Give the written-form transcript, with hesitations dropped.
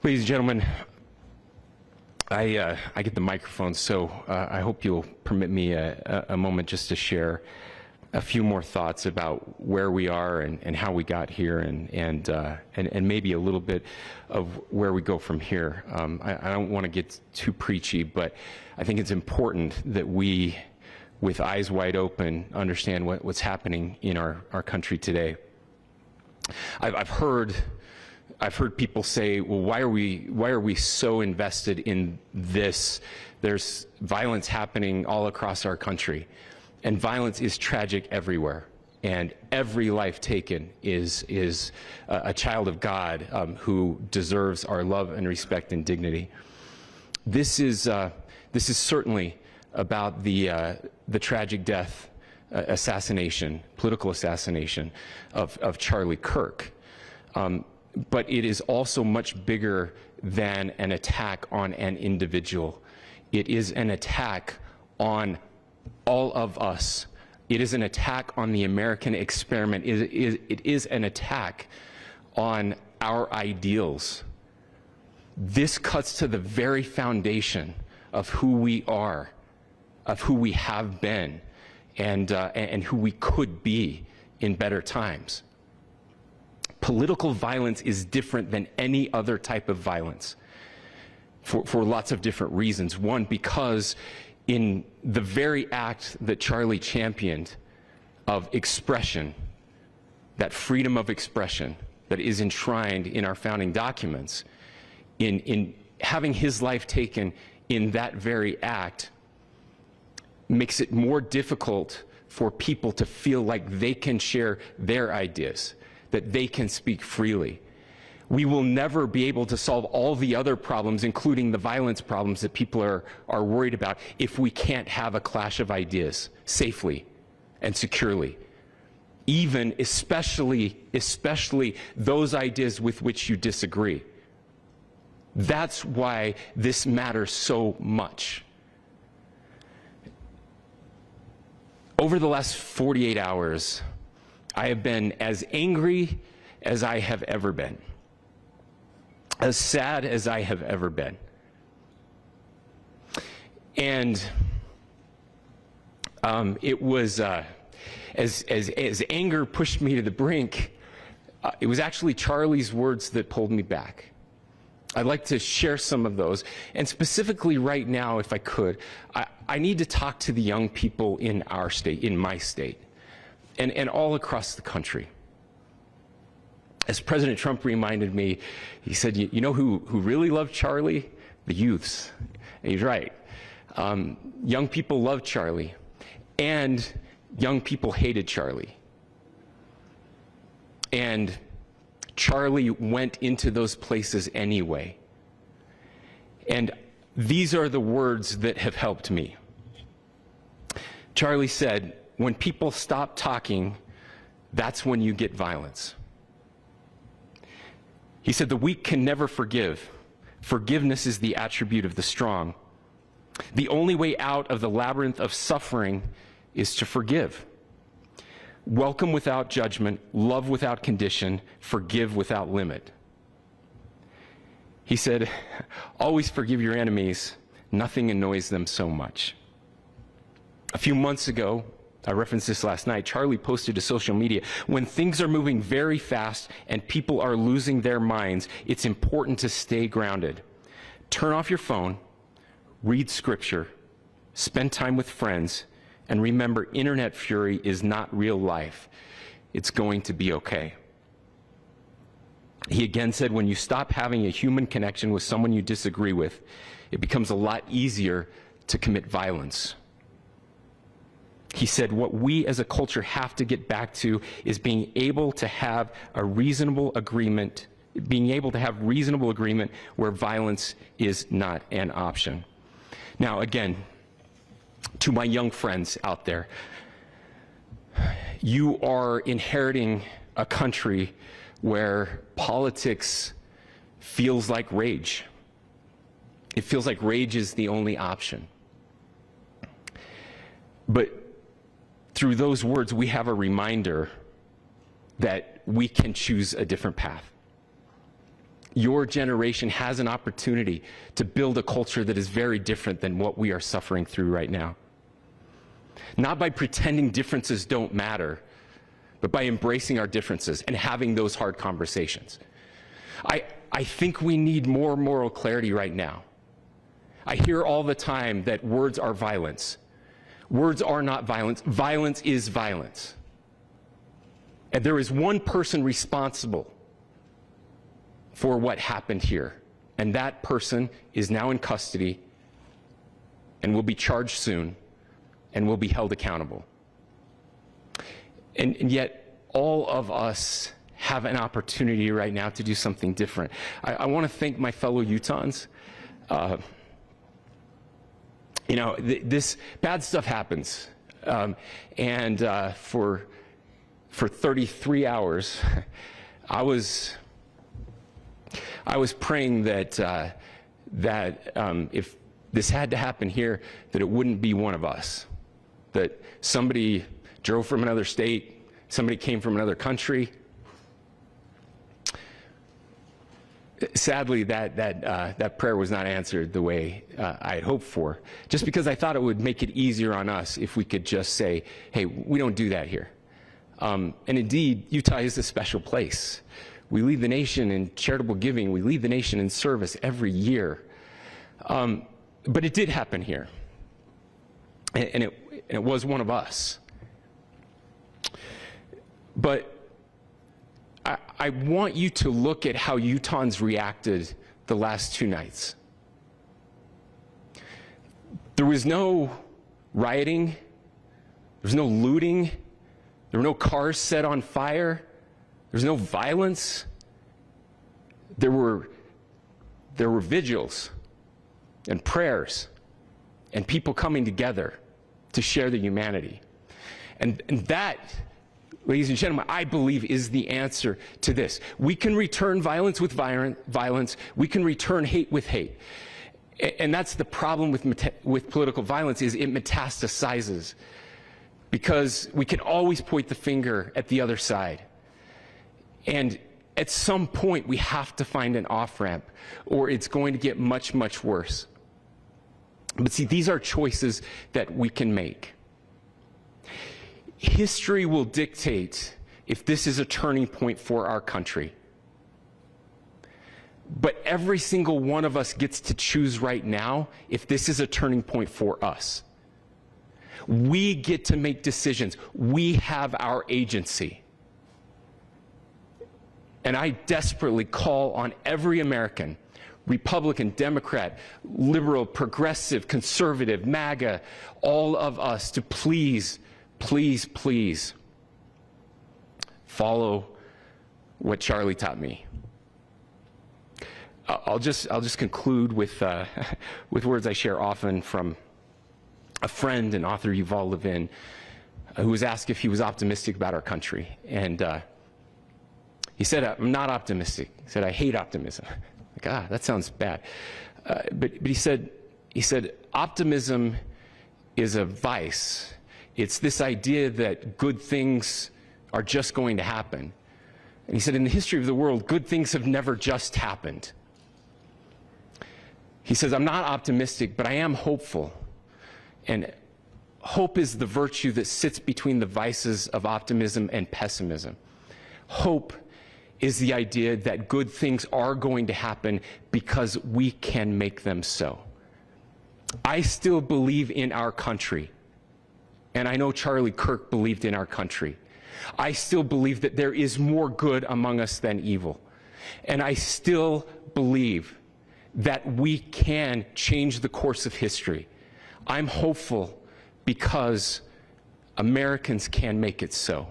Ladies and gentlemen, I get the microphone, so I hope you'll permit me a moment just to share a few more thoughts about where we are and how we got here, and maybe a little bit of where we go from here. I don't want to get too preachy, but I think it's important that we, with eyes wide open, understand what's happening in our country today. I've heard people say, well, why are we so invested in this? There's violence happening all across our country, and violence is tragic everywhere, and every life taken is a child of God who deserves our love and respect and dignity. This is certainly about the tragic death, political assassination of Charlie Kirk. But it is also much bigger than an attack on an individual. It is an attack on all of us. It is an attack on the American experiment. It is an attack on our ideals. This cuts to the very foundation of who we are, of who we have been, and who we could be in better times. Political violence is different than any other type of violence for lots of different reasons. One, because in the very act that Charlie championed of expression, that freedom of expression that is enshrined in our founding documents, in having his life taken in that very act, makes it more difficult for people to feel like they can share their ideas, that they can speak freely. We will never be able to solve all the other problems, including the violence problems that people are worried about, if we can't have a clash of ideas safely and securely. Especially those ideas with which you disagree. That's why this matters so much. Over the last 48 hours, I have been as angry as I have ever been, as sad as I have ever been. And it was, as anger pushed me to the brink, it was actually Charlie's words that pulled me back. I'd like to share some of those. And specifically right now, if I could, I need to talk to the young people in our state, in my state, and all across the country. As President Trump reminded me, he said, you know who really loved Charlie? The youths. And he's right. Young people loved Charlie, and young people hated Charlie. And Charlie went into those places anyway. And these are the words that have helped me. Charlie said, when people stop talking, that's when you get violence. He said, the weak can never forgive. Forgiveness is the attribute of the strong. The only way out of the labyrinth of suffering is to forgive. Welcome without judgment, love without condition, forgive without limit. He said, always forgive your enemies. Nothing annoys them so much. A few months ago, I referenced this last night, Charlie posted to social media, when things are moving very fast and people are losing their minds, it's important to stay grounded. Turn off your phone, read scripture, spend time with friends, and remember, internet fury is not real life. It's going to be okay. He again said, when you stop having a human connection with someone you disagree with, it becomes a lot easier to commit violence. He said, what we as a culture have to get back to is being able to have a reasonable agreement, where violence is not an option. Now, again, to my young friends out there, you are inheriting a country where politics feels like rage. It feels like rage is the only option. But through those words, we have a reminder that we can choose a different path. Your generation has an opportunity to build a culture that is very different than what we are suffering through right now. Not by pretending differences don't matter, but by embracing our differences and having those hard conversations. I think we need more moral clarity right now. I hear all the time that words are violence. Words are not violence. Violence is violence. And there is one person responsible for what happened here. And that person is now in custody and will be charged soon and will be held accountable. And yet, all of us have an opportunity right now to do something different. I want to thank my fellow Utahns. You know, this bad stuff happens. For 33 hours, I was praying that if this had to happen here, that it wouldn't be one of us. That somebody drove from another state, somebody came from another country. Sadly, that prayer was not answered the way I had hoped for, just because I thought it would make it easier on us if we could just say, hey, we don't do that here. And indeed, Utah is a special place. We lead the nation in charitable giving. We lead the nation in service every year. But it did happen here. And it was one of us. But I want you to look at how Utahns reacted the last 2 nights. There was no rioting. There was no looting. There were no cars set on fire. There was no violence. There were vigils and prayers and people coming together to share the humanity. And that, ladies and gentlemen, I believe is the answer to this. We can return violence with violence. We can return hate with hate. And that's the problem with political violence, is it metastasizes. Because we can always point the finger at the other side. And at some point, we have to find an off-ramp, or it's going to get much, much worse. But see, these are choices that we can make. History will dictate if this is a turning point for our country. But every single one of us gets to choose right now if this is a turning point for us. We get to make decisions. We have our agency. And I desperately call on every American, Republican, Democrat, liberal, progressive, conservative, MAGA, all of us to please, please, please follow what Charlie taught me. I'll just conclude with words I share often from a friend and author, Yuval Levin, who was asked if he was optimistic about our country. And he said, I'm not optimistic. He said, I hate optimism. Like, that sounds bad. But he said, optimism is a vice. It's this idea that good things are just going to happen. And he said, in the history of the world, good things have never just happened. He says, I'm not optimistic, but I am hopeful. And hope is the virtue that sits between the vices of optimism and pessimism. Hope is the idea that good things are going to happen because we can make them so. I still believe in our country. And I know Charlie Kirk believed in our country. I still believe that there is more good among us than evil. And I still believe that we can change the course of history. I'm hopeful because Americans can make it so.